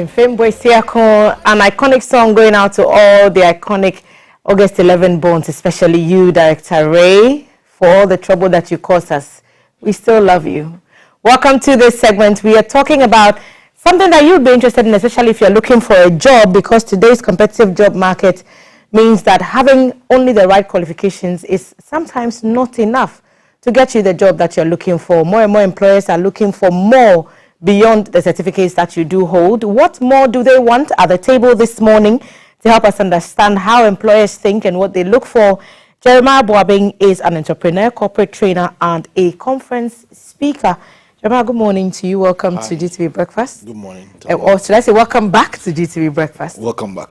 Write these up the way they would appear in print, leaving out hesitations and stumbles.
Femboy Siako, an iconic song going out to all the iconic August 11 borns, especially you, Director Ray, for all the trouble that you caused us. We still love you. Welcome to this segment. We are talking about something that you'd be interested in, especially if you're looking for a job, because today's competitive job market means that having only the right qualifications is sometimes not enough to get you the job that you're looking for. More and more employers are looking for more beyond the certificates that you do hold. What more do they want? At the table this morning to help us understand how employers think and what they look for, Jeremiah Boabing is an entrepreneur, corporate trainer, and a conference speaker. Jeremiah, good morning to you. Welcome to GTV Breakfast. Good morning. Or should I say welcome back to GTV Breakfast? Welcome back.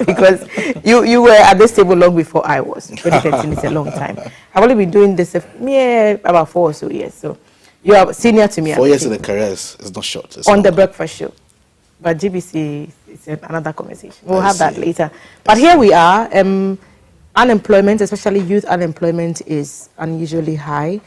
Because you were at this table long before I was. 2013 is a long time. I've only been doing this about 4 or so years. So you are senior to me. 4 years in the career is not short. It's on long. The breakfast show. But GBC is another conversation. We'll have that later. But here we are. Unemployment, especially youth unemployment, is unusually high.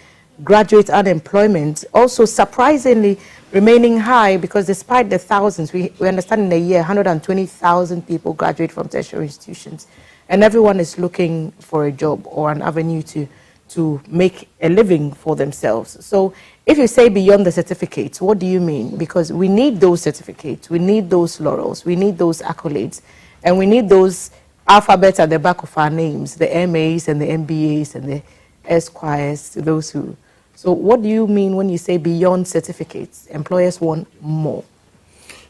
Graduate unemployment also surprisingly remaining high, because despite the thousands, we understand in a year 120,000 people graduate from tertiary institutions, and everyone is looking for a job or an avenue to make a living for themselves. So if you say beyond the certificates, what do you mean? Because we need those certificates, we need those laurels, we need those accolades, and we need those alphabets at the back of our names, the MAs and the MBAs and the Esquires, those who. So what do you mean when you say beyond certificates? Employers want more.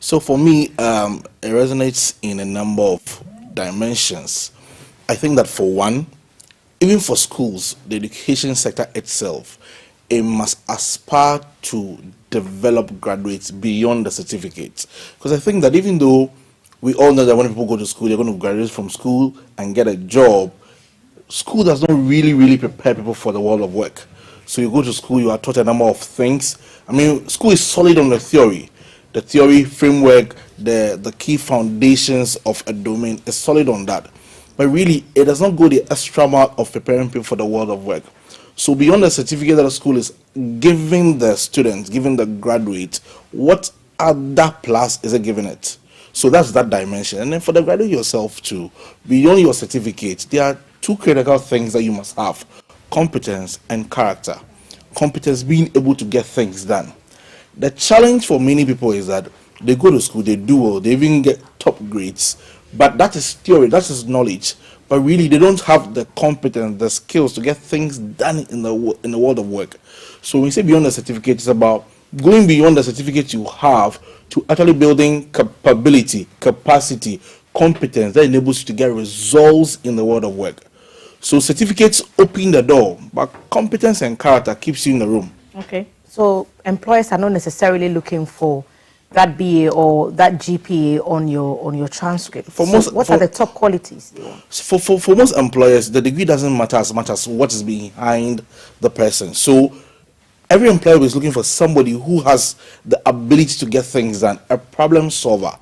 So for me, it resonates in a number of dimensions. I think that for one, even for schools, the education sector itself, it must aspire to develop graduates beyond the certificates. Because I think that even though we all know that when people go to school, they're going to graduate from school and get a job, school does not really prepare people for the world of work. So you go to school, you are taught a number of things. I mean, school is solid on the theory framework, the key foundations of a domain is solid on that. But really, it does not go the extra mile of preparing people for the world of work. So beyond the certificate that the school is giving the students, giving the graduate, what other plus is it giving it? So that's that dimension. And then for the graduate yourself too, beyond your certificate, there are two critical things that you must have: competence and character. Competence, being able to get things done. The challenge for many people is that they go to school, they do well, they even get top grades, but that is theory, that is knowledge. But really, they don't have the competence, the skills to get things done in the world of work. So when we say beyond the certificate, it's about going beyond the certificate you have to actually building capability, capacity, competence that enables you to get results in the world of work. So certificates open the door, but competence and character keeps you in the room. Okay. So employers are not necessarily looking for that BA or that GPA on your transcript. What are the top qualities? For most employers, the degree doesn't matter as much as what is behind the person. So every employer is looking for somebody who has the ability to get things done, a problem solver,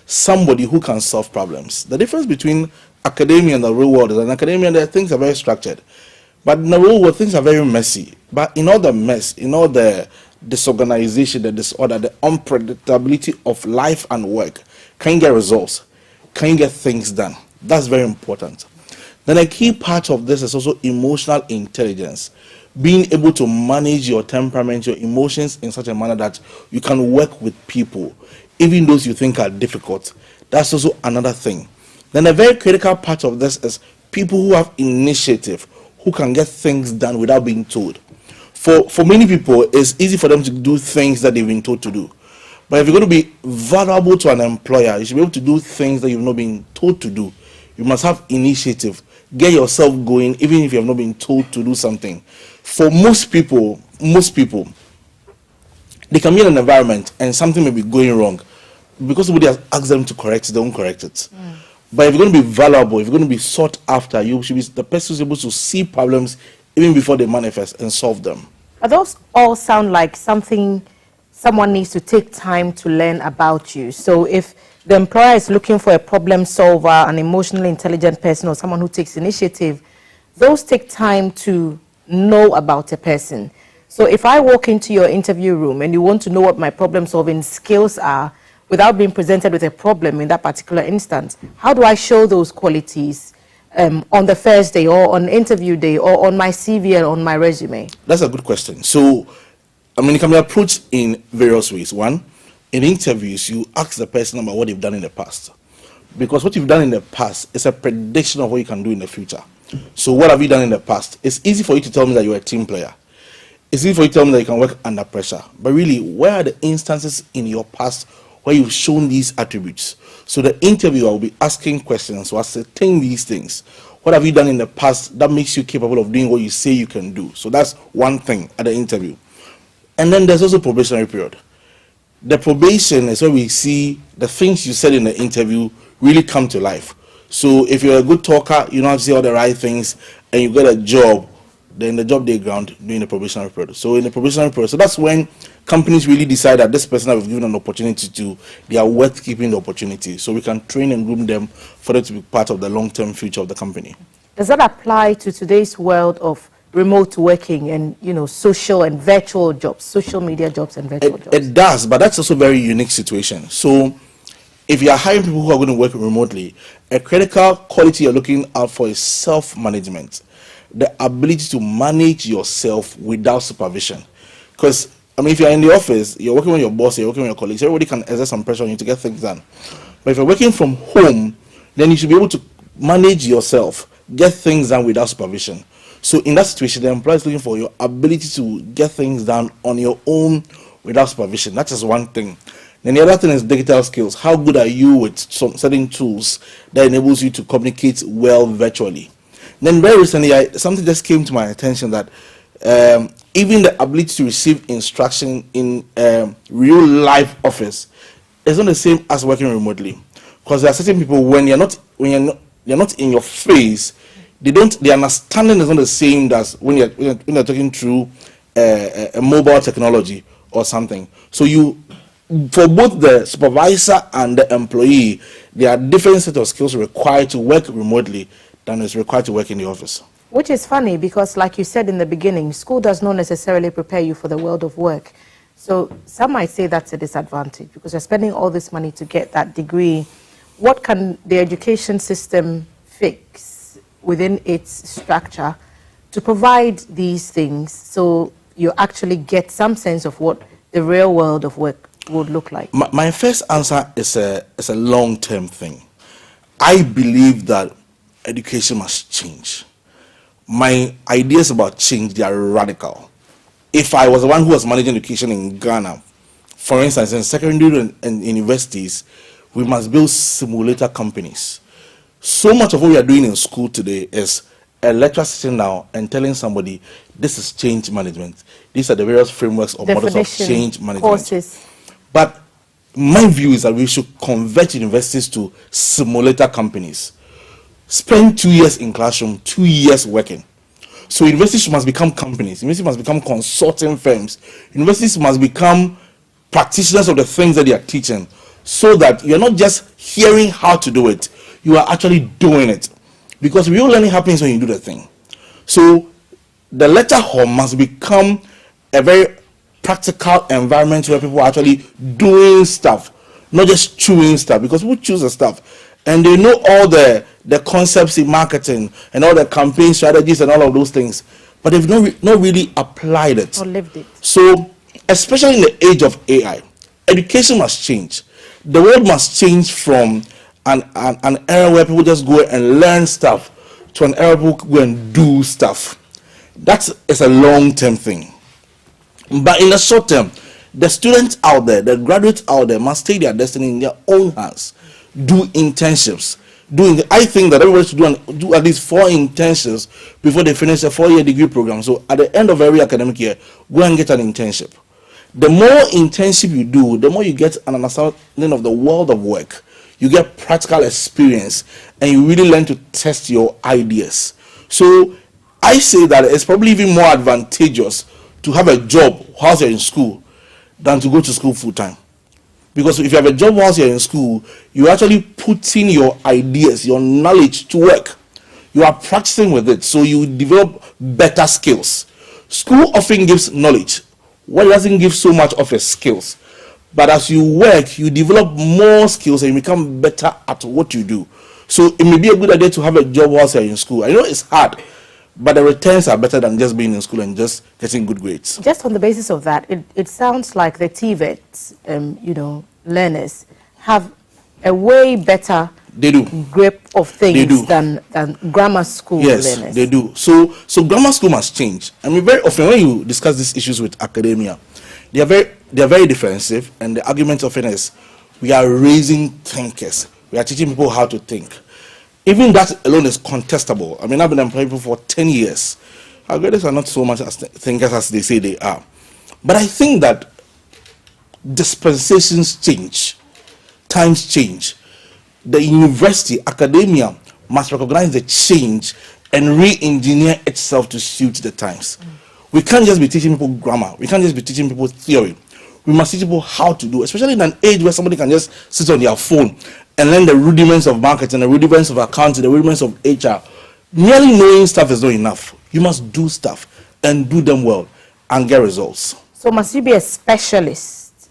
somebody who can solve problems. The difference between academia and the real world is that in academia, things are very structured. But in the real world, things are very messy. But in all the mess, in all the disorganization, the disorder, the unpredictability of life and work, can you get results? Can you get things done? That's very important. Then a key part of this is also emotional intelligence. Being able to manage your temperament, your emotions in such a manner that you can work with people, even those you think are difficult. That's also another thing. Then a very critical part of this is people who have initiative, who can get things done without being told. For many people, it's easy for them to do things that they've been told to do. But if you're going to be valuable to an employer, you should be able to do things that you've not been told to do. You must have initiative. Get yourself going, even if you have not been told to do something. For most people, they can be in an environment and something may be going wrong. Because somebody has asked them to correct it, they won't correct it. But if you're going to be valuable, if you're going to be sought after, you should be the person who's able to see problems even before they manifest and solve them. But those all sound like something someone needs to take time to learn about you. So if the employer is looking for a problem solver, an emotionally intelligent person, or someone who takes initiative, those take time to know about a person. So if I walk into your interview room and you want to know what my problem solving skills are, without being presented with a problem in that particular instance, how do I show those qualities on the first day or on interview day or on my CV and on my resume? That's a good question. So, I mean, it can be approached in various ways. One, in interviews, you ask the person about what they've done in the past. Because what you've done in the past is a prediction of what you can do in the future. So what have you done in the past? It's easy for you to tell me that you're a team player. It's easy for you to tell me that you can work under pressure. But really, where are the instances in your past where you've shown these attributes? So the interviewer will be asking questions to ascertain these things. What have you done in the past that makes you capable of doing what you say you can do? So that's one thing at the interview. And then there's also probationary period. The probation is where we see the things you said in the interview really come to life. So if you're a good talker, you know how to say all the right things, and you get a job, then the job day ground during the probationary period. So in the probationary period, so that's when companies really decide that this person that we've given an opportunity to, they are worth keeping the opportunity. So we can train and groom them for them to be part of the long-term future of the company. Does that apply to today's world of remote working and, you know, social and virtual jobs, social media jobs and virtual jobs? It does, but that's also a very unique situation. So if you are hiring people who are going to work remotely, a critical quality you're looking out for is self-management, the ability to manage yourself without supervision. Because, I mean, if you're in the office, you're working with your boss, you're working with your colleagues, everybody can exert some pressure on you to get things done. But if you're working from home, then you should be able to manage yourself, get things done without supervision. So in that situation, the employer is looking for your ability to get things done on your own without supervision. That's just one thing. Then the other thing is digital skills. How good are you with some certain tools that enables you to communicate well virtually? Then very recently, something just came to my attention that even the ability to receive instruction in real life office is not the same as working remotely. Because there are certain people when you're not in your face, their understanding is not the same as when you're talking through a mobile technology or something. So for both the supervisor and the employee, there are different set of skills required to work remotely than is required to work in the office. Which is funny because, like you said in the beginning, school does not necessarily prepare you for the world of work. So some might say that's a disadvantage because you're spending all this money to get that degree. What can the education system fix within its structure to provide these things so you actually get some sense of what the real world of work would look like? My first answer is a long-term thing. I believe that education must change. My ideas about change, they are radical. If I was the one who was managing education in Ghana, for instance, in secondary and universities, we must build simulator companies. So much of what we are doing in school today is a lecturer sitting down and telling somebody, this is change management. These are the various frameworks or models of change management. Courses. But my view is that we should convert universities to simulator companies. Spend 2 years in classroom, 2 years working. So universities must become companies. Universities must become consulting firms. Universities must become practitioners of the things that they are teaching, so that you're not just hearing how to do it, you are actually doing it. Because real learning happens when you do the thing. So the lecture hall must become a very practical environment where people are actually doing stuff, not just chewing stuff, because people choose the stuff and they know all the concepts in marketing and all the campaign strategies and all of those things, but they've not really applied it or lived it. So especially in the age of AI, education must change. The world must change from an era where people just go and learn stuff to an era where people go and do stuff. That's a long-term thing. But in the short term, the students out there, the graduates out there must take their destiny in their own hands. Do internships. I think that everybody should do at least 4 internships before they finish a 4-year degree program. So at the end of every academic year, go and get an internship. The more internship you do, the more you get an understanding of the world of work. You get practical experience and you really learn to test your ideas. So I say that it's probably even more advantageous to have a job whilst you're in school than to go to school full time. Because if you have a job whilst you're in school, you're actually putting your ideas, your knowledge to work. You are practicing with it, so you develop better skills. School often gives knowledge. What doesn't give so much of is skills. But as you work, you develop more skills and you become better at what you do. So it may be a good idea to have a job whilst you're in school. I know it's hard, but the returns are better than just being in school and just getting good grades. Just on the basis of that, it sounds like the TVET, learners have a way better They do grip of things than grammar school yes, learners. they do. So grammar school must change. I mean, very often when you discuss these issues with academia, they are very defensive, and the argument often is we are raising thinkers. We are teaching people how to think. Even that alone is contestable. I mean, I've been employing people for 10 years. Our graders are not so much as thinkers as they say they are. But I think that dispensations change, times change. The university, academia must recognize the change and re-engineer itself to suit the times. We can't just be teaching people grammar. We can't just be teaching people theory. We must teach people how to do, especially in an age where somebody can just sit on their phone and learn the rudiments of marketing, the rudiments of accounting, the rudiments of HR. Merely knowing stuff is not enough. You must do stuff and do them well and get results. So must you be a specialist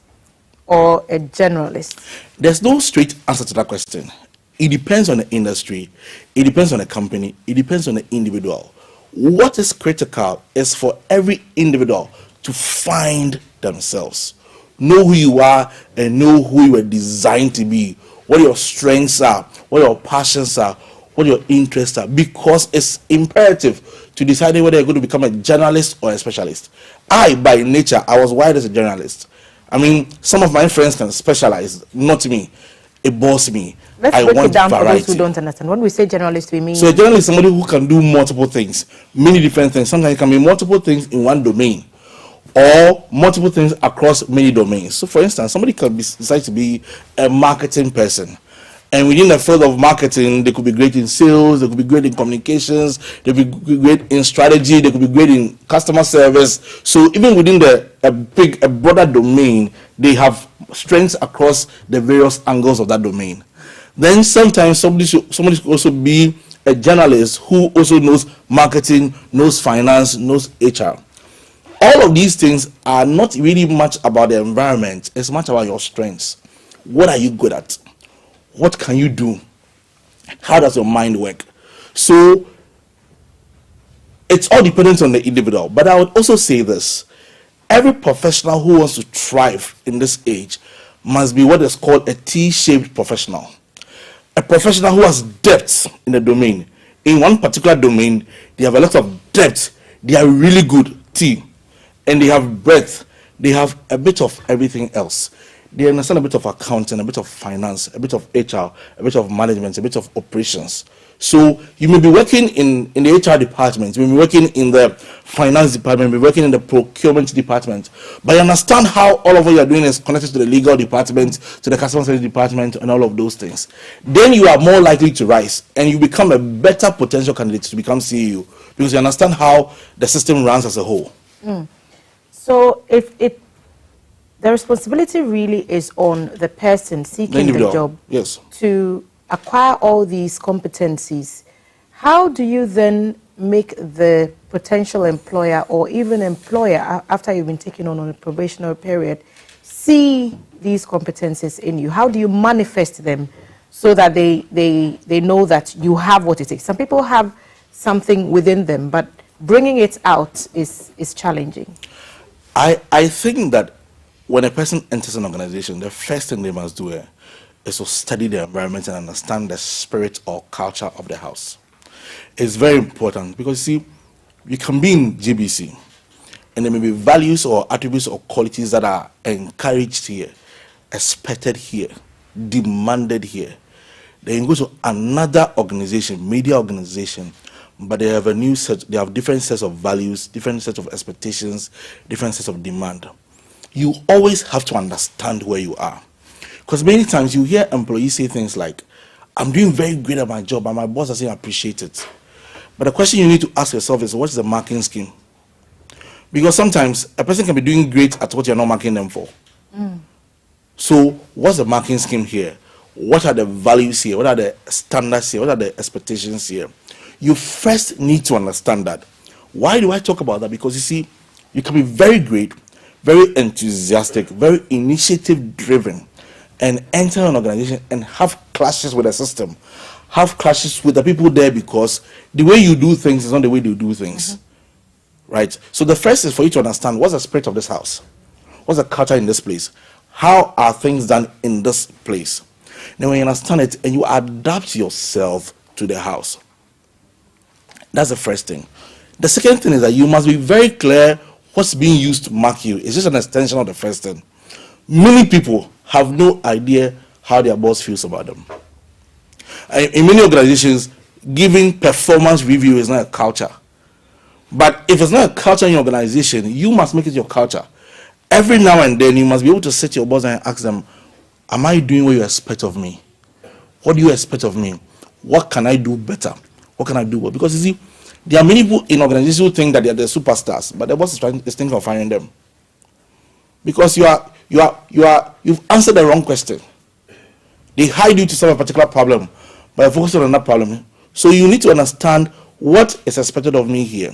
or a generalist? There's no straight answer to that question. It depends on the industry. It depends on the company. It depends on the individual. What is critical is for every individual to find themselves. Know who you are and know who you were designed to be. What your strengths are, what your passions are, what your interests are. Because it's imperative to decide whether you're going to become a journalist or a specialist. I, by nature, I was wired as a journalist. I mean, some of my friends can specialize, not me. It bores me. Let's break it down for those who don't understand. When we say journalist, we mean... So a journalist is somebody who can do multiple things, many different things. Sometimes it can be multiple things in one domain, or multiple things across many domains. So for instance, somebody can decide to be a marketing person. And within the field of marketing, they could be great in sales, they could be great in communications, they could be great in strategy, they could be great in customer service. So even within a broader domain, they have strengths across the various angles of that domain. Then sometimes somebody should also be a journalist who also knows marketing, knows finance, knows HR. All of these things are not really much about the environment. It's much about your strengths. What are you good at? What can you do? How does your mind work? So it's all dependent on the individual. But I would also say this. Every professional who wants to thrive in this age must be what is called a T-shaped professional. A professional who has depth in the domain. In one particular domain, they have a lot of depth. They are really good, T. And they have breadth. They have a bit of everything else. They understand a bit of accounting, a bit of finance, a bit of HR, a bit of management, a bit of operations. So you may be working in the HR department, you may be working in the finance department, you may be working in the procurement department, but you understand how all of what you are doing is connected to the legal department, to the customer service department, and all of those things. Then you are more likely to rise, and you become a better potential candidate to become CEO, because you understand how the system runs as a whole. So the responsibility really is on the person seeking the job, yes, to acquire all these competencies. How do you then make the potential employer or even employer, after you've been taken on a probationary period, see these competencies in you? How do you manifest them so that they know that you have what it takes? Some people have something within them, but bringing it out is challenging. I think that when a person enters an organization, the first thing they must do is to study the environment and understand the spirit or culture of the house. It's very important because, you see, you can be in GBC and there may be values or attributes or qualities that are encouraged here, expected here, demanded here. Then you go to another organization, media organization, but they have a new set, they have different sets of values, different sets of expectations, different sets of demand. You always have to understand where you are. Because many times you hear employees say things like, I'm doing very great at my job and my boss doesn't appreciate it. But the question you need to ask yourself is, what's the marking scheme? Because sometimes a person can be doing great at what you're not marking them for. So what's the marking scheme here? What are the values here? What are the standards here? What are the expectations here? You first need to understand that. Why do I talk about that? Because you see, you can be very great, very enthusiastic, very initiative driven, and enter an organization and have clashes with the system, have clashes with the people there because the way you do things is not the way they do things. Right? So the first is for you to understand what's the spirit of this house, what's the culture in this place, how are things done in this place. Then when you understand it and you adapt yourself to the house, that's the first thing. The second thing is that you must be very clear what's being used to mark you. It's just an extension of the first thing. Many people have no idea how their boss feels about them. In many organizations, giving performance review is not a culture. But if it's not a culture in your organization, you must make it your culture. Every now and then, you must be able to sit your boss and ask them, am I doing what you expect of me? What do you expect of me? What can I do better? What can I do well? Because you see, there are many people in organizations who think that they are the superstars, but the boss is thinking of firing them. Because you've answered the wrong question. They hide you to solve a particular problem, but you're focused on another problem. So you need to understand what is expected of me here.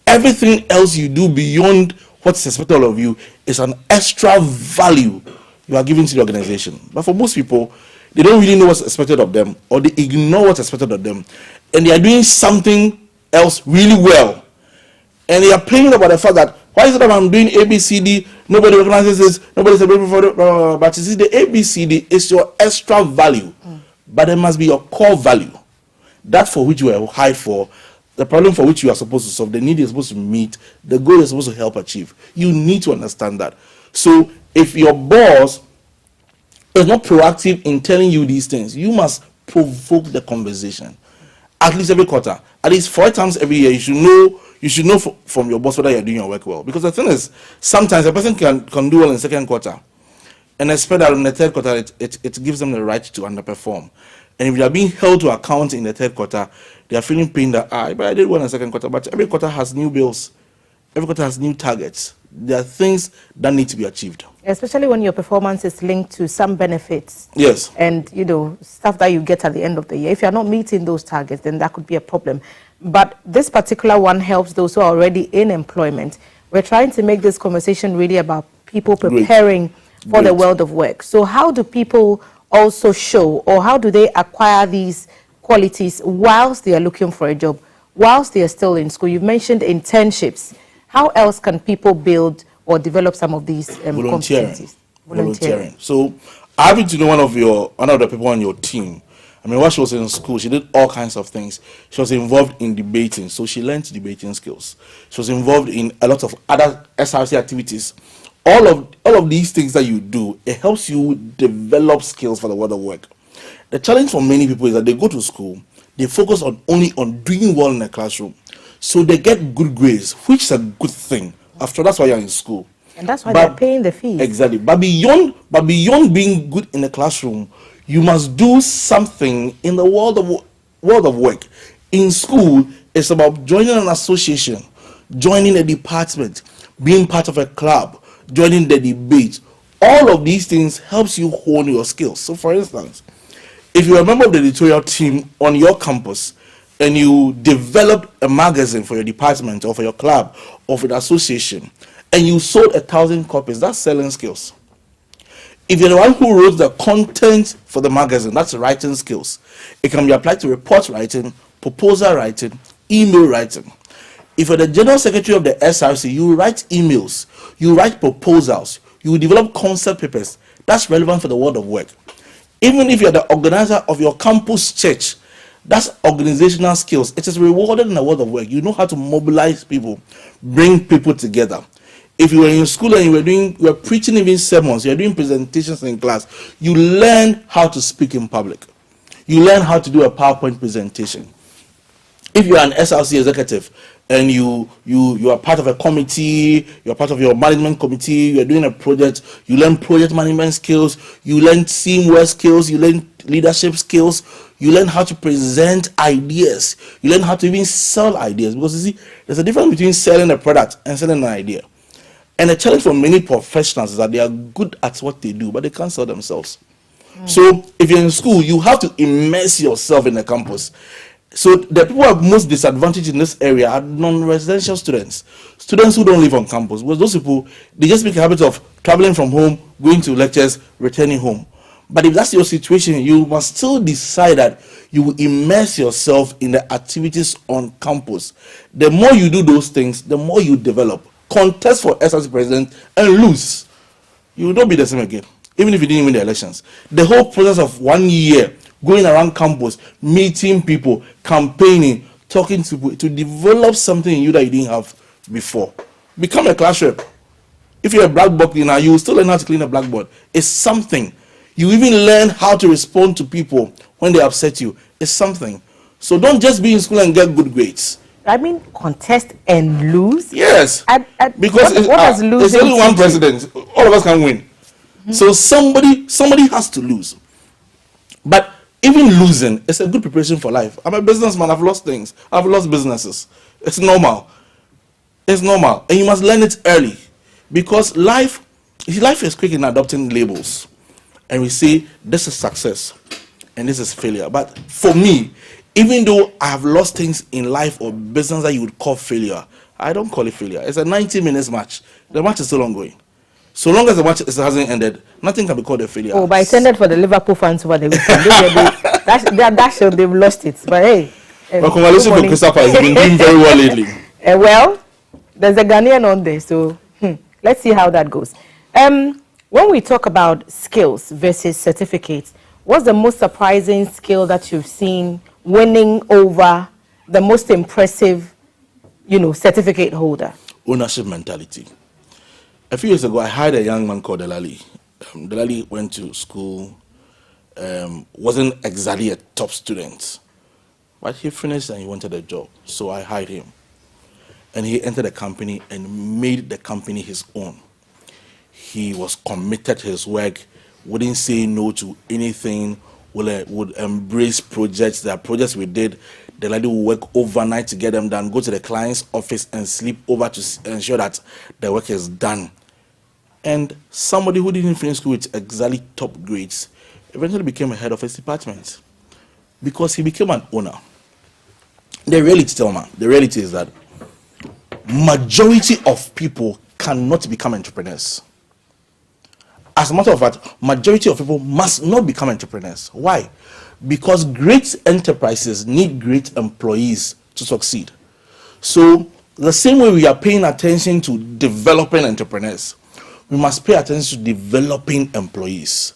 Everything else you do beyond what's expected of you is an extra value you are giving to the organization. But for most people, they don't really know what's expected of them, or they ignore what's expected of them, and they are doing something else really well. And they are playing about the fact that, why is it that I'm doing ABCD, nobody recognizes this, nobody celebrates for it, but you see, the ABCD is your extra value, but it must be your core value. That for which you are hired for, the problem for which you are supposed to solve, the need you're supposed to meet, the goal you're supposed to help achieve. You need to understand that. So if your boss is not proactive in telling you these things, you must provoke the conversation. At least every quarter, at least 4 times every year, you should know from your boss whether you're doing your work well. Because the thing is, sometimes a person can do well in the second quarter and expect that in the third quarter it gives them the right to underperform. And if they are being held to account in the third quarter, they are feeling pain that, but I did well in the second quarter. But every quarter has new bills. Every quarter has new targets. There are things that need to be achieved. Especially when your performance is linked to some benefits. Yes. And, stuff that you get at the end of the year. If you're not meeting those targets, then that could be a problem. But this particular one helps those who are already in employment. We're trying to make this conversation really about people preparing for the world of work. So how do people also show, or how do they acquire these qualities whilst they are looking for a job, whilst they are still in school? You've mentioned internships. How else can people build or develop some of these competencies? Volunteering. So I happen to know one of the people on your team. I mean, while she was in school, she did all kinds of things. She was involved in debating, so she learned debating skills. She was involved in a lot of other SRC activities. All of these things that you do, it helps you develop skills for the world of work. The challenge for many people is that they go to school, they focus only on doing well in the classroom. So they get good grades, which is a good thing. After that's why you're in school. And that's why they're paying the fees. Exactly. But beyond being good in the classroom, you must do something in the world of work. In school, it's about joining an association, joining a department, being part of a club, joining the debate. All of these things helps you hone your skills. So for instance, if you're a member of the editorial team on your campus and you developed a magazine for your department or for your club or for the association and you sold 1,000 copies, that's selling skills. If you're the one who wrote the content for the magazine, that's writing skills. It can be applied to report writing, proposal writing, email writing. If you're the general secretary of the SRC, you write emails, you write proposals, you develop concept papers. That's relevant for the world of work. Even if you're the organizer of your campus church, that's organizational skills. It is rewarded in the world of work. You know how to mobilize people, bring people together. If you were in school and you were preaching even sermons, you're doing presentations in class, you learn how to speak in public. You learn how to do a PowerPoint presentation. If you are an SRC executive and you are part of a committee, you're part of your management committee, you're doing a project, you learn project management skills, you learn teamwork skills, you learn leadership skills, you learn how to present ideas, you learn how to even sell ideas. Because you see, there's a difference between selling a product and selling an idea. And the challenge for many professionals is that they are good at what they do, but they can't sell themselves. So if you're in school, you have to immerse yourself in the campus. So the people who are most disadvantaged in this area are non-residential students, students who don't live on campus. Because those people, they just make a habit of traveling from home, going to lectures, returning home. But if that's your situation, you must still decide that you will immerse yourself in the activities on campus. The more you do those things, the more you develop. Contest for SRC president and lose. You will not be the same again, even if you didn't win the elections. The whole process of 1 year, going around campus, meeting people, campaigning, talking to people, to develop something in you that you didn't have before. Become a class rep. If you're a blackboard cleaner, you will still learn how to clean a blackboard. It's something. You even learn how to respond to people when they upset you. It's something. So don't just be in school and get good grades. I mean, contest and lose? Yes. Because what does losing there's only one president. All of us can win. Mm-hmm. So somebody has to lose. But even losing is a good preparation for life. I'm a businessman. I've lost things. I've lost businesses. It's normal. It's normal. And you must learn it early. Because life is quick in adopting labels. And we say, this is success and this is failure. But for me, even though I have lost things in life or business that you would call failure, I don't call it failure. It's a 90 minutes match. The match is still ongoing. So long as the match hasn't ended, nothing can be called a failure. Oh, but it's ended for the Liverpool fans over the weekend. That show, they've lost it. But hey. Well, congratulations to Christopher. He's been doing very well lately. Well, there's a Ghanaian on there, so let's see how that goes. When we talk about skills versus certificates, what's the most surprising skill that you've seen winning over the most impressive, certificate holder? Ownership mentality. A few years ago, I hired a young man called Delali. Delali went to school, wasn't exactly a top student, but he finished and he wanted a job. So I hired him. And he entered the company and made the company his own. He was committed to his work, wouldn't say no to anything, would embrace projects. There are projects we did. The lady would work overnight to get them done, go to the client's office and sleep over to ensure that the work is done. And somebody who didn't finish school with exactly top grades eventually became a head of his department because he became an owner. The reality is that majority of people cannot become entrepreneurs. As a matter of fact, majority of people must not become entrepreneurs. Why? Because great enterprises need great employees to succeed. So the same way we are paying attention to developing entrepreneurs, we must pay attention to developing employees.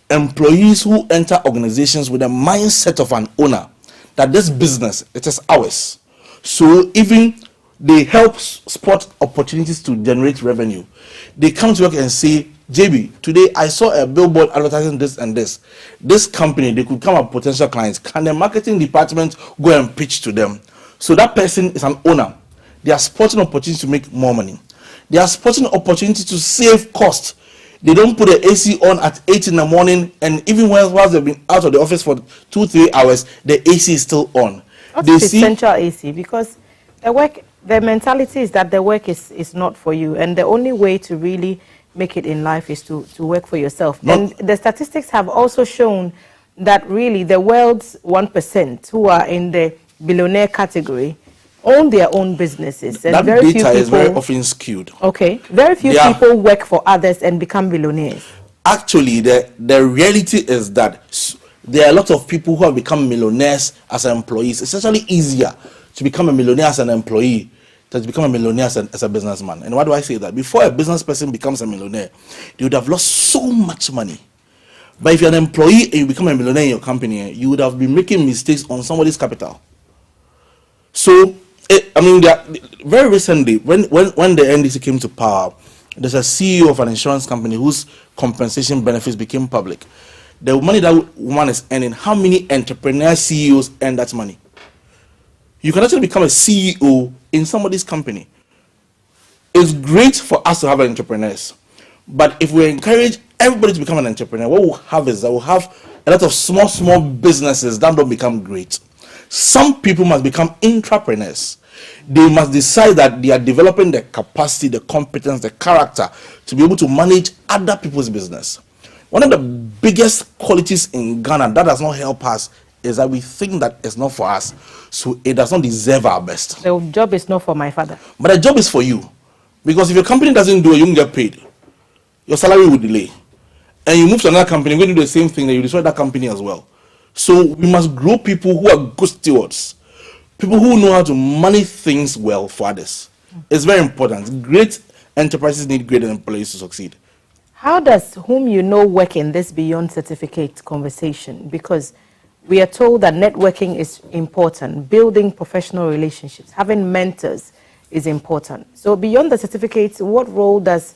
Employees who enter organizations with a mindset of an owner, that this business, it is ours. So even they help spot opportunities to generate revenue. They come to work and say, JB, today I saw a billboard advertising this and this. This company, they could come up potential clients. Can the marketing department go and pitch to them? So that person is an owner. They are spotting opportunities to make more money. They are spotting opportunity to save cost. They don't put the AC on at 8 in the morning, and even whilst they've been out of the office for 2-3 hours, the AC is still on. They see central AC, because the mentality is that the work is not for you, and the only way to really make it in life is to work for yourself. And the statistics have also shown that really the world's 1% who are in the billionaire category own their own businesses. And that very data is very often skewed. Okay. Very few people work for others and become billionaires. Actually, the reality is that there are a lot of people who have become millionaires as employees. It's actually easier to become a millionaire as an employee than to become a millionaire as a businessman. And why do I say that? Before a business person becomes a millionaire, they would have lost so much money. But if you're an employee and you become a millionaire in your company, you would have been making mistakes on somebody's capital. So, very recently, when the NDC came to power, there's a CEO of an insurance company whose compensation benefits became public. The money that woman is earning, how many entrepreneur CEOs earn that money? You can actually become a CEO in somebody's company. It's great for us to have entrepreneurs. But if we encourage everybody to become an entrepreneur, what we'll have is that we'll have a lot of small businesses that don't become great. Some people must become intrapreneurs. They must decide that they are developing the capacity, the competence, the character to be able to manage other people's business. One of the biggest qualities in Ghana that does not help us is that we think that it's not for us, so it does not deserve our best. The job is not for my father. But the job is for you. Because if your company doesn't do it, you won't get paid. Your salary will delay. And you move to another company, you're going to do the same thing, then you destroy that company as well. So we must grow people who are good stewards. People who know how to manage things well for others. It's very important. Great enterprises need great employees to succeed. How does whom you know work in this beyond certificate conversation? Because we are told that networking is important, building professional relationships, having mentors is important. So beyond the certificates, what role does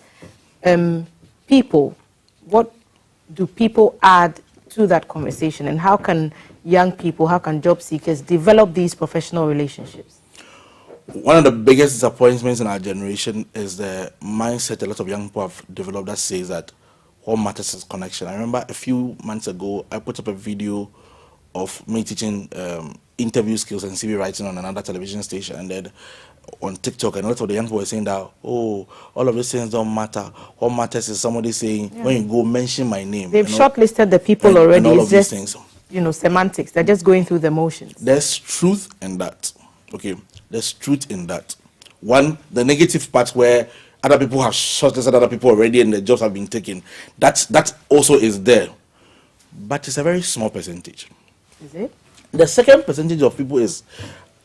what do people add to that conversation? And how can young people, how can job seekers develop these professional relationships? One of the biggest disappointments in our generation is the mindset a lot of young people have developed that says that what matters is connection. I remember a few months ago, I put up a video of me teaching interview skills and CV writing on another television station, and then on TikTok, and a lot of the young people were saying that, oh, all of these things don't matter. What matters is somebody saying, when you go, mention my name. They've shortlisted the people already. And all it's of just, these things. Semantics. They're just going through the motions. There's truth in that. Okay, there's truth in that. One, the negative part where other people have shortlisted other people already and the jobs have been taken. That also is there. But it's a very small percentage. Is it? The second percentage of people is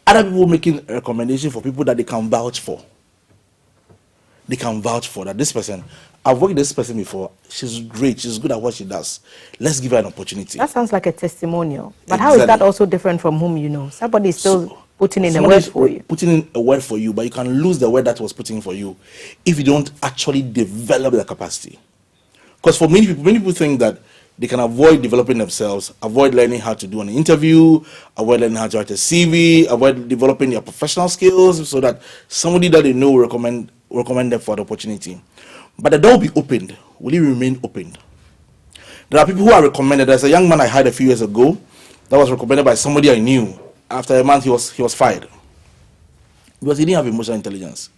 other people making a recommendation for people that they can vouch for. They can vouch for that this person. I've worked with this person before. She's great. She's good at what she does. Let's give her an opportunity. That sounds like a testimonial. But how is that also different from whom you know? Somebody is still putting in a word for you. Putting in a word for you, but you can lose the word that was put in for you if you don't actually develop the capacity. Because for many people think that they can avoid developing themselves, avoid learning how to do an interview, avoid learning how to write a CV, avoid developing their professional skills so that somebody that they know will recommend them for the opportunity. But the door will be opened. Will it remain opened? There are people who are recommended. There's a young man I had a few years ago that was recommended by somebody I knew. After a month, he was fired because he didn't have emotional intelligence.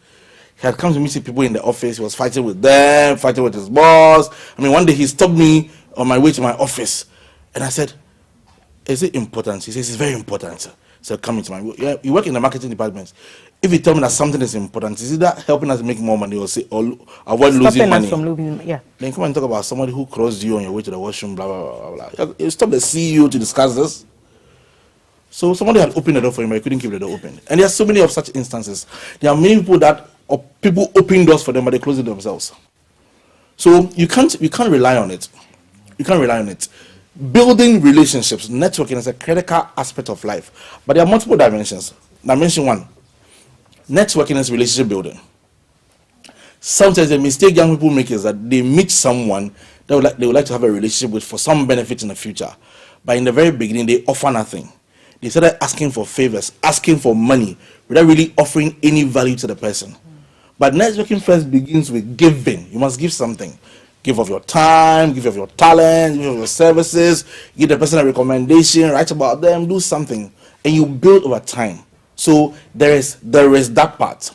He had come to meet people in the office. He was fighting with them, fighting with his boss. I mean, one day he stopped me on my way to my office, and I said, "Is it important?" He says, "It's very important." So come into my work. Yeah, you work in the marketing department. If you tell me that something is important, is it that helping us make more money or avoid losing money? Us from losing, yeah. Then come and talk about somebody who crossed you on your way to the washroom, blah, blah, blah, blah. You stop the CEO to discuss this. So somebody had opened the door for him, but he couldn't keep the door open. And there are so many of such instances. There are many people people open doors for them, but they close it themselves. So you can't rely on it. You can't rely on it. Building relationships, networking is a critical aspect of life. But there are multiple dimensions. Dimension one, networking is relationship building. Sometimes the mistake young people make is that they meet someone that they would like to have a relationship with for some benefit in the future. But in the very beginning, they offer nothing. They started asking for favors, asking for money, without really offering any value to the person. But networking first begins with giving. You must give something. Give of your time, give of your talent, give of your services, give the person a recommendation, write about them, do something. And you build over time. So there is that part.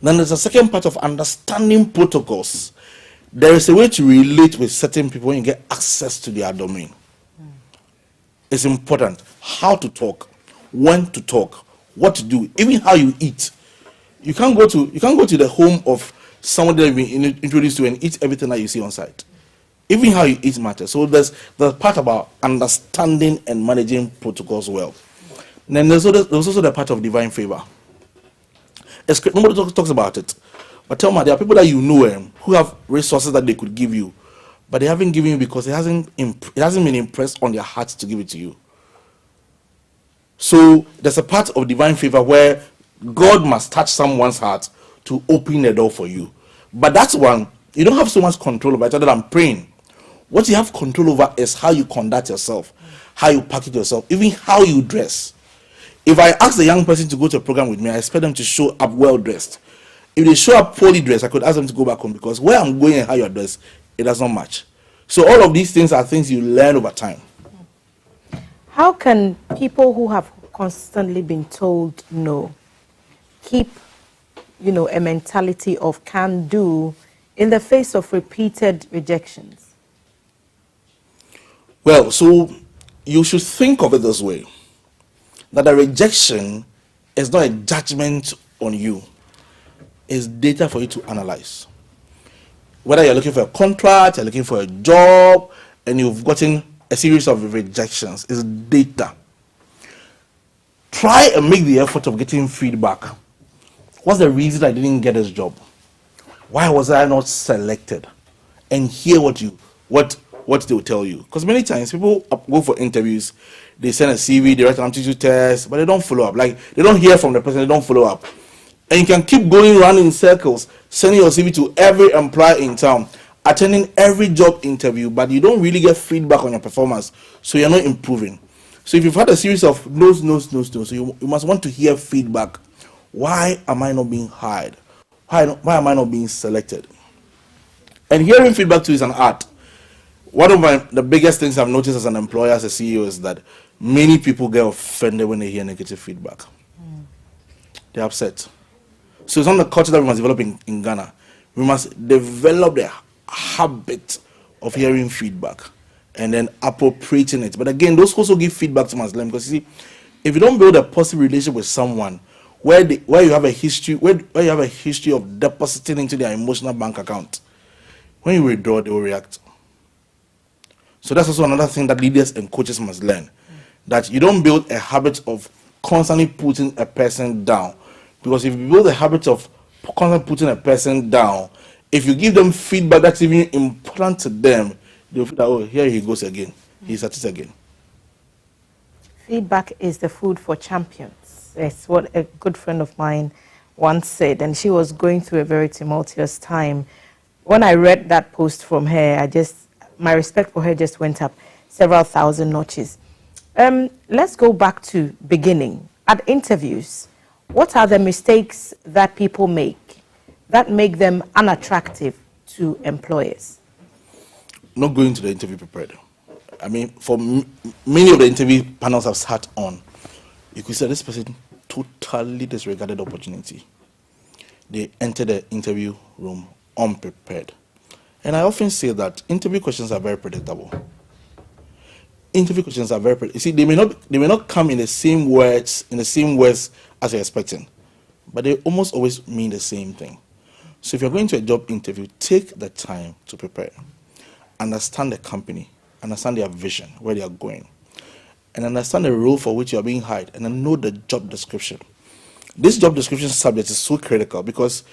Then there's a second part of understanding protocols. There is a way to relate with certain people when you get access to their domain. It's important how to talk, when to talk, what to do, even how you eat. You can't go to the home of somebody that you've been introduced to and eat everything that you see on site. Even how you eat matters. So there's the part about understanding and managing protocols well. And then there's also the part of divine favor. Nobody talks about it. But tell me, there are people that you know who have resources that they could give you, but they haven't given you because it hasn't been impressed on their hearts to give it to you. So there's a part of divine favor where God must touch someone's heart to open the door for you. But that's one, you don't have so much control over it other than praying. What you have control over is how you conduct yourself, how you package yourself, even how you dress. If I ask a young person to go to a program with me, I expect them to show up well dressed. If they show up poorly dressed, I could ask them to go back home because where I'm going and how you're dressed, it does not match. So all of these things are things you learn over time. How can people who have constantly been told no keep, a mentality of can do in the face of repeated rejections? Well, so you should think of it this way, that the rejection is not a judgment on you. It's data for you to analyze. Whether you're looking for a contract, you're looking for a job, and you've gotten a series of rejections, it's data. Try and make the effort of getting feedback. What's the reason I didn't get this job? Why was I not selected? And hear what they will tell you. Because many times people go for interviews, they send a CV, they write an aptitude test, but they don't follow up. Like, they don't hear from the person, they don't follow up. And you can keep going around in circles, sending your CV to every employer in town, attending every job interview, but you don't really get feedback on your performance, so you're not improving. So if you've had a series of no's, so you must want to hear feedback. Why am I not being hired? Why am I not being selected? And hearing feedback too is an art. One of the biggest things I've noticed as an employer, as a CEO, is that many people get offended when they hear negative feedback. They're upset. So it's not the culture that we must develop in Ghana. We must develop the habit of hearing feedback and then appropriating it. But again, those also give feedback to Muslim, because you see, if you don't build a positive relationship with someone where you have a history of depositing into their emotional bank account, when you withdraw, they will react. So that's also another thing that leaders and coaches must learn, that you don't build a habit of constantly putting a person down. Because if you build a habit of constantly putting a person down, if you give them feedback that's even important to them, they'll feel that, oh, here he goes again. He's at it again. Feedback is the food for champions. That's what a good friend of mine once said, and she was going through a very tumultuous time. When I read that post from her, my respect for her just went up several thousand notches. Let's go back to beginning. At interviews, what are the mistakes that people make that make them unattractive to employers? Not going to the interview prepared. I mean, for many of the interview panels I've sat on, you could say this person totally disregarded the opportunity. They entered the interview room unprepared. And I often say that interview questions are very predictable. Interview questions are very predictable. You see, they may not come in the same words as you're expecting, but they almost always mean the same thing. So if you're going to a job interview, take the time to prepare. Understand the company, understand their vision, where they are going, and understand the role for which you are being hired, and then know the job description. This job description subject is so critical, because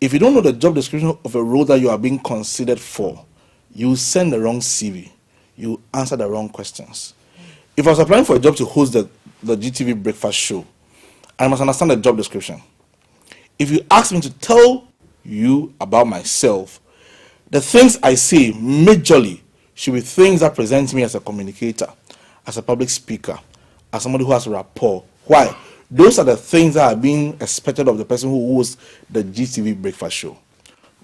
if you don't know the job description of a role that you are being considered for, you send the wrong CV, you answer the wrong questions. If I was applying for a job to host the GTV breakfast show, I must understand the job description. If you ask me to tell you about myself, the things I say majorly should be things that present me as a communicator, as a public speaker, as somebody who has rapport. Why? Those are the things that are being expected of the person who hosts the GTV breakfast show.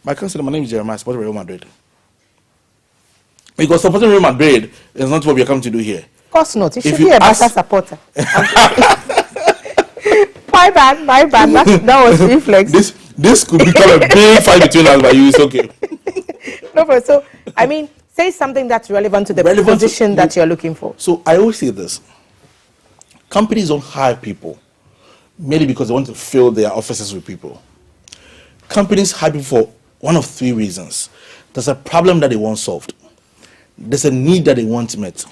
My counsel, my name is Jeremiah, supporting Real Madrid. Because supporting Real Madrid is not what we are coming to do here. Of course not. You should be a better supporter. My bad. That was reflex. This could become a big fight between us, but you, it's okay. No, but so, I mean, say something that's relevant to the position that you're looking for. So I always say this. Companies don't hire people merely because they want to fill their offices with people. Companies hire people for one of three reasons. There's a problem that they want solved. There's a need that they want met.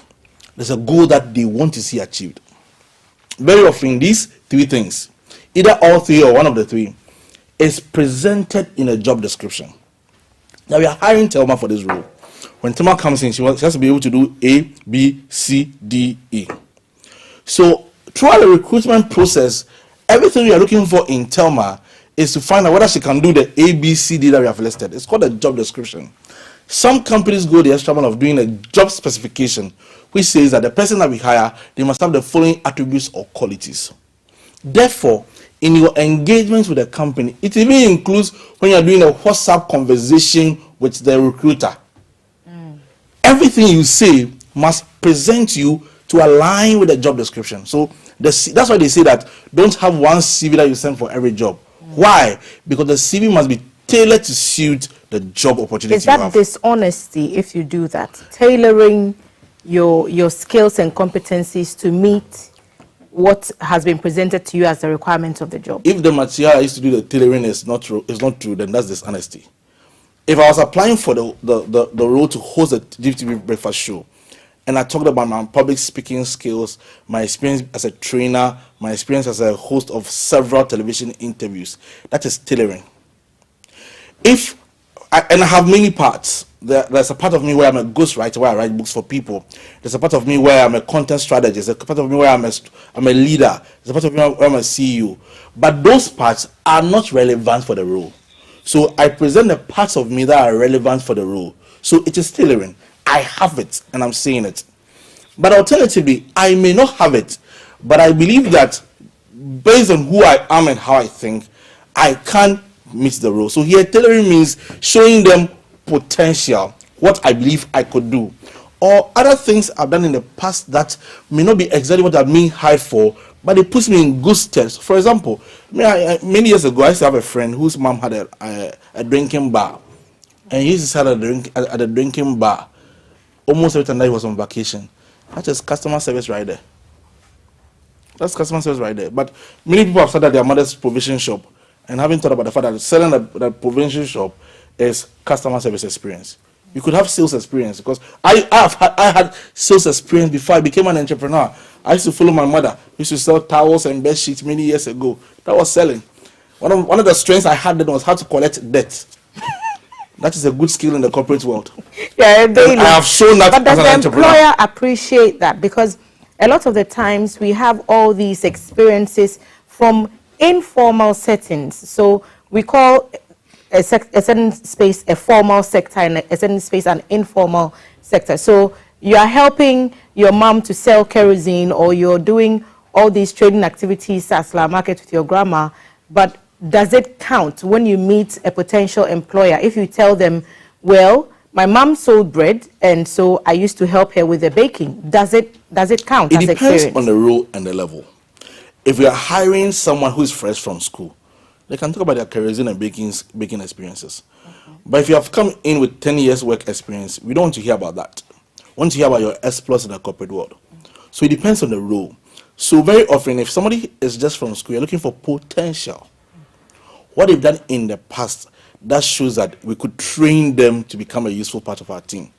There's a goal that they want to see achieved. Very often, these three things, either all three or one of the three, is presented in a job description. Now, we are hiring Thelma for this role. When Thelma comes in, she has to be able to do A, B, C, D, E. So, throughout the recruitment process, everything we are looking for in Thelma is to find out whether she can do the A, B, C, D that we have listed. It's called a job description. Some companies go the extra mile of doing a job specification, which says that the person that we hire, they must have the following attributes or qualities. Therefore, in your engagements with the company, it even includes when you're doing a WhatsApp conversation with the recruiter. Everything you say must present you to align with the job description. So that's why they say that don't have one CV that you send for every job. Why? Because the CV must be tailored to suit the job opportunity. Is that dishonesty if you do that? Tailoring your skills and competencies to meet what has been presented to you as the requirements of the job. If the material I used to do the tailoring is not true, then that's dishonesty. If I was applying for the role to host a GTV breakfast show, and I talked about my public speaking skills, my experience as a trainer, my experience as a host of several television interviews, that is tailoring. And I have many parts. There's a part of me where I'm a ghostwriter, where I write books for people. There's a part of me where I'm a content strategist. There's a part of me where I'm a leader. There's a part of me where I'm a CEO. But those parts are not relevant for the role. So I present the parts of me that are relevant for the role. So it is tailoring. I have it, and I'm saying it. But alternatively, I may not have it, but I believe that based on who I am and how I think, I can meet the role. So here, tailoring means showing them potential, what I believe I could do, or other things I've done in the past that may not be exactly what I'm being hired for, but it puts me in good stead. For example, many years ago, I used to have a friend whose mom had a drinking bar, and he used to sell at a drinking bar almost every time that he was on vacation. That is customer service right there. That's customer service right there. But many people have started their mother's provision shop and haven't thought about the fact that selling that provision shop is customer service experience. You could have sales experience, because I had sales experience before I became an entrepreneur. I used to follow my mother. We used to sell towels and bed sheets many years ago. That was selling. One of the strengths I had then was how to collect debt. That is a good skill in the corporate world. Yeah, daily. I have shown that. But does as an the entrepreneur. employer appreciate that? Because a lot of the times we have all these experiences from informal settings. So we call a certain space a formal sector and a certain space an informal sector. So you are helping your mom to sell kerosene, or you're doing all these trading activities at Sla Market with your grandma, but does it count when you meet a potential employer if you tell them, well, my mom sold bread and so I used to help her with the baking? Does it count as experience? It depends on the role and the level. If you are hiring someone who is fresh from school, they can talk about their kerosene and baking experiences. Okay. But if you have come in with 10 years work experience, we don't want to hear about that. We want to hear about your exploits in the corporate world. So it depends on the role. So very often, if somebody is just from school, you're looking for potential. What they've done in the past, that shows that we could train them to become a useful part of our team.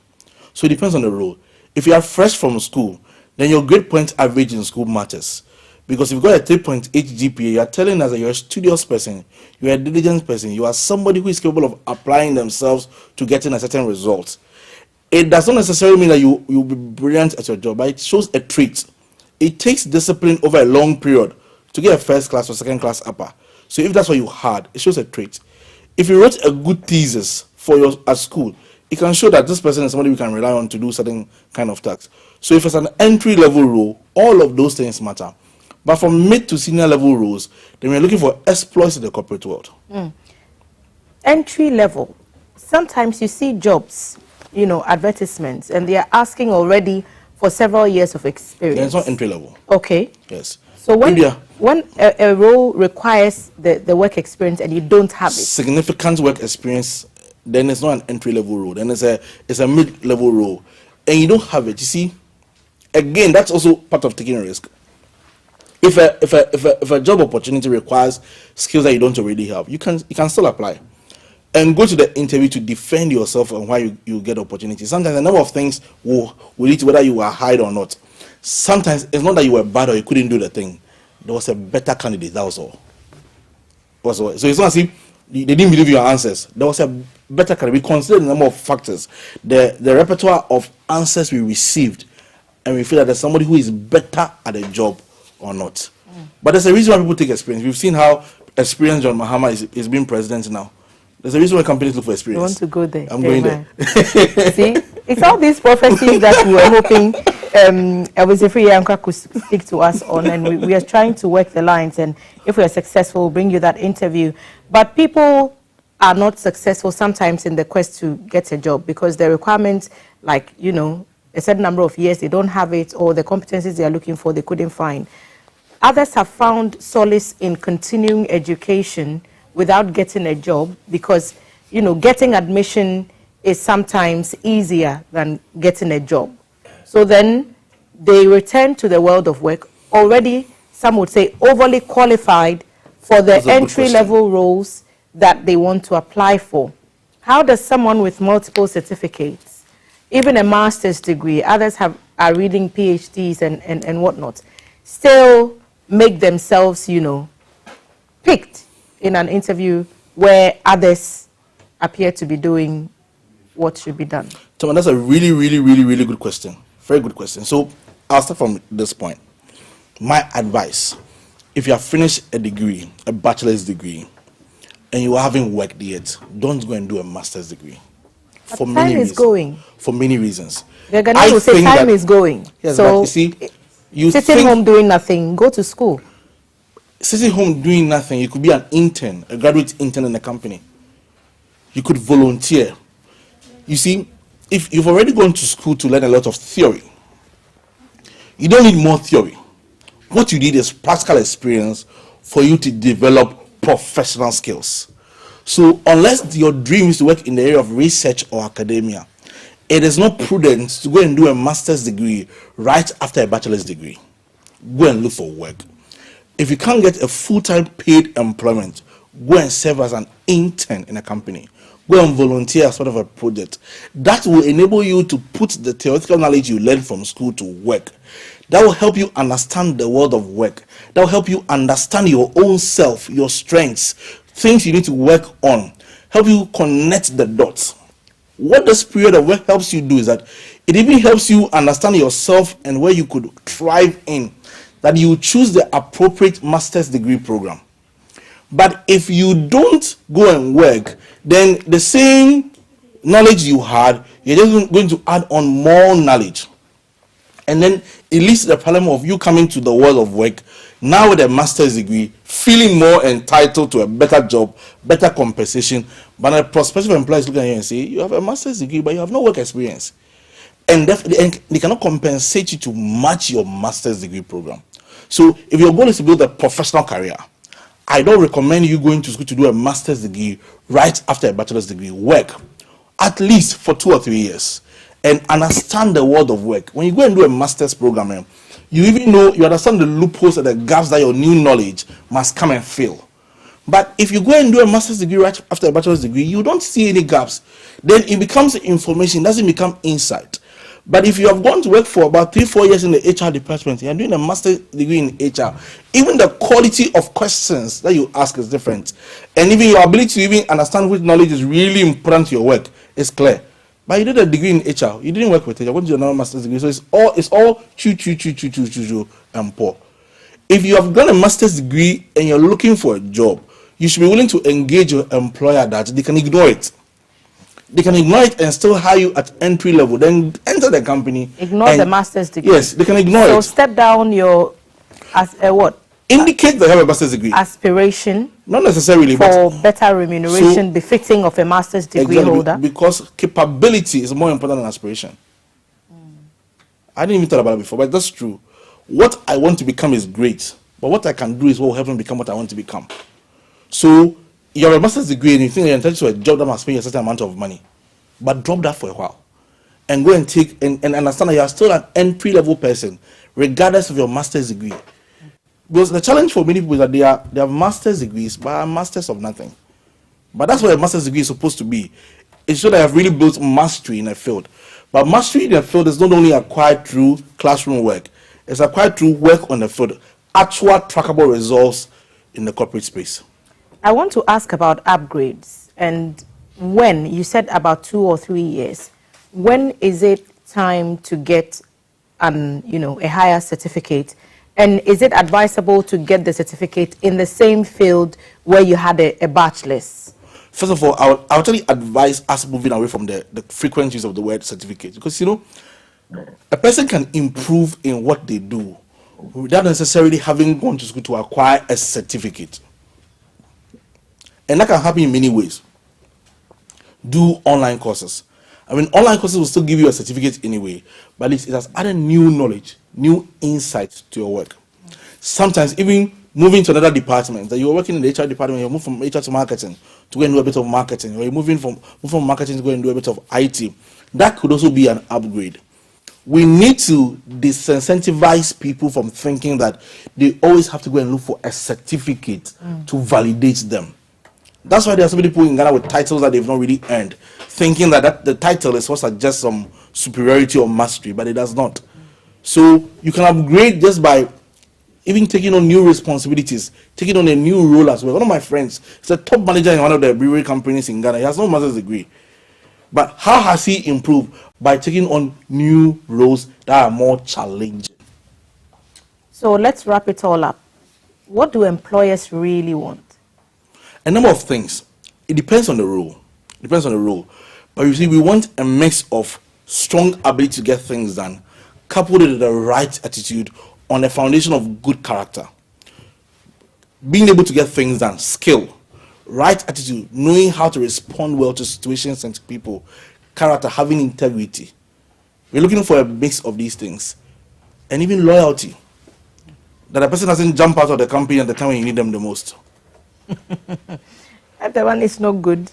So it depends on the role. If you are fresh from school, then your grade point average in school matters. Because if you've got a 3.8 GPA, you are telling us that you're a studious person, you're a diligent person, you are somebody who is capable of applying themselves to getting a certain result. It does not necessarily mean that you'll be brilliant at your job, but it shows a trait. It takes discipline over a long period to get a first class or second class upper. So if that's what you had, it shows a trait. If you wrote a good thesis at school, it can show that this person is somebody we can rely on to do certain kind of tasks. So if it's an entry level role, all of those things matter. But for mid to senior level roles, then we're looking for exploits in the corporate world. Entry level. Sometimes you see jobs, advertisements, and they are asking already for several years of experience. Yeah, it's not entry level. Okay. Yes. So when a role requires the work experience and you don't have it, significant work experience, then it's not an entry level role. Then it's a mid level role, and you don't have it. You see, again, that's also part of taking a risk. If a job opportunity requires skills that you don't already have, you can still apply, and go to the interview to defend yourself on why you get opportunities. Sometimes a number of things will lead to whether you are hired or not. Sometimes it's not that you were bad or you couldn't do the thing. There was a better candidate, that was all. So it's not as if they didn't believe your answers. There was a better candidate. We considered the number of factors, the repertoire of answers we received, and we feel that there's somebody who is better at a job or not. But there's a reason why people take experience. We've seen how experienced John Mahama is being president now. There's a reason why companies look for experience. You want to go there? I'm going there. See, it's all these prophecies that we were hoping Elvis Yanka could speak to us on, and we are trying to work the lines, and if we are successful, we'll bring you that interview. But people are not successful sometimes in the quest to get a job because the requirements, like, a certain number of years, they don't have it, or the competencies they are looking for, they couldn't find. Others have found solace in continuing education without getting a job because, getting admission is sometimes easier than getting a job. So then they return to the world of work already, some would say, overly qualified for the entry-level roles that they want to apply for. How does someone with multiple certificates, even a master's degree, others are reading PhDs and whatnot, still make themselves, picked in an interview where others appear to be doing what should be done? Tom, that's a really, really, really, really good question. Very good question. So I'll start from this point. My advice, if you have finished a degree, a bachelor's degree, and you haven't worked yet, don't go and do a master's degree. For many reasons. Going. For many reasons. They're going to say time is going. Yes, so but you see, sitting home doing nothing, go to school. Sitting home doing nothing, you could be an intern, a graduate intern in a company. You could volunteer. You see, if you've already gone to school to learn a lot of theory, you don't need more theory. What you need is practical experience for you to develop professional skills. So unless your dream is to work in the area of research or academia, it is not prudent to go and do a master's degree right after a bachelor's degree. Go and look for work. If you can't get a full-time paid employment, go and serve as an intern in a company. Go and volunteer as part of a project. That will enable you to put the theoretical knowledge you learned from school to work. That will help you understand the world of work. That will help you understand your own self, your strengths, things you need to work on. Help you connect the dots. What this period of work helps you do is that it even helps you understand yourself and where you could thrive in. That you choose the appropriate master's degree program. But if you don't go and work, then the same knowledge you had, you're just going to add on more knowledge. And then it leads to the problem of you coming to the world of work, now with a master's degree, feeling more entitled to a better job, better compensation. But a prospective employer is looking at you and say, you have a master's degree, but you have no work experience. And they cannot compensate you to match your master's degree program. So if your goal is to build a professional career, I don't recommend you going to school to do a master's degree right after a bachelor's degree. Work at least for 2 or 3 years and understand the world of work. When you go and do a master's program, you understand the loopholes and the gaps that your new knowledge must come and fill. But if you go and do a master's degree right after a bachelor's degree, you don't see any gaps. Then it becomes information, it doesn't become insight. But if you have gone to work for about 3-4 years in the HR department, you're doing a master's degree in HR, even the quality of questions that you ask is different. And even your ability to even understand which knowledge is really important to your work is clear. But you did a degree in HR, you didn't work with it, you're going to do another master's degree. So it's all choo and poor. If you have done a master's degree and you're looking for a job, you should be willing to engage your employer that they can ignore it. They can ignore it and still hire you at entry level. Then enter the company. Ignore the master's degree. Yes, they can ignore it. So step down your what? Indicate they have a master's degree. Aspiration. Not necessarily, for better remuneration befitting of a master's degree holder. Because capability is more important than aspiration. I didn't even thought about it before, but that's true. What I want to become is great, but what I can do is what will help me become what I want to become. So you have a master's degree and you think you're entitled to a job that must pay you a certain amount of money, but drop that for a while and go and take and understand that you are still an entry-level person regardless of your master's degree. Because the challenge for many people is that they have master's degrees but are masters of nothing. But that's what a master's degree is supposed to be. It's so that I have really built mastery in a field. But mastery in a field is not only acquired through classroom work, it's acquired through work on the field, actual trackable results in the corporate space. I want to ask about upgrades, and when you said about 2 or 3 years, when is it time to get a higher certificate, and is it advisable to get the certificate in the same field where you had a bachelor's? First of all, I would actually advise us moving away from the frequent use of the word certificate, because a person can improve in what they do without necessarily having gone to school to acquire a certificate. And that can happen in many ways. Do online courses. I mean, online courses will still give you a certificate anyway, but it has added new knowledge, new insights to your work. Sometimes even moving to another department, that you're working in the HR department, you move from HR to marketing to go and do a bit of marketing, or you're moving from marketing to go and do a bit of IT. That could also be an upgrade. we need to disincentivize people from thinking that they always have to go and look for a certificate to validate them. That's why there are so many people in Ghana with titles that they've not really earned, thinking that the title is what suggests some superiority or mastery, but it does not. So you can upgrade just by even taking on new responsibilities, taking on a new role as well. One of my friends is a top manager in one of the brewery companies in Ghana. He has no master's degree. But how has he improved? By taking on new roles that are more challenging. So let's wrap it all up. What do employers really want? A number of things. It depends on the role. It depends on the role. But you see, we want a mix of strong ability to get things done, coupled with the right attitude on a foundation of good character. Being able to get things done, skill, right attitude, knowing how to respond well to situations and to people, character, having integrity. We're looking for a mix of these things. And even loyalty. That a person doesn't jump out of the company at the time when you need them the most. If the one is not good,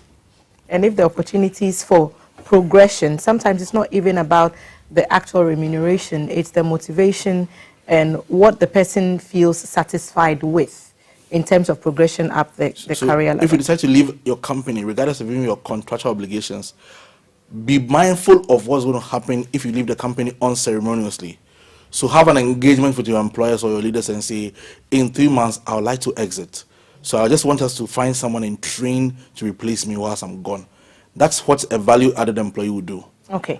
and if the opportunities for progression, sometimes it's not even about the actual remuneration, it's the motivation and what the person feels satisfied with in terms of progression up the career level. If you decide to leave your company, regardless of even your contractual obligations, be mindful of what's going to happen if you leave the company unceremoniously. So have an engagement with your employers or your leaders and say, in 3 months, I would like to exit. So I just want us to find someone and train to replace me whilst I'm gone. That's what a value-added employee would do. Okay.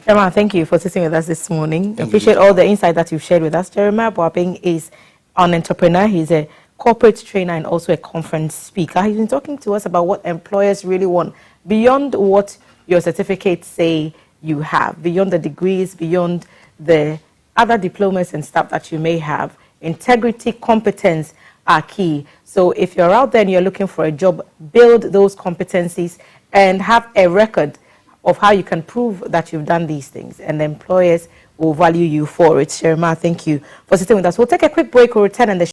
Jeremiah, thank you for sitting with us this morning. Thank Appreciate you. all the insight that you've shared with us. Jeremiah Boapeng is an entrepreneur. He's a corporate trainer and also a conference speaker. He's been talking to us about what employers really want beyond what your certificates say you have, beyond the degrees, beyond the other diplomas and stuff that you may have. Integrity, competence are key. So if you're out there and you're looking for a job, build those competencies and have a record of how you can prove that you've done these things, and the employers will value you for it. Jeremiah, thank you for sitting with us. We'll take a quick break. We'll return and the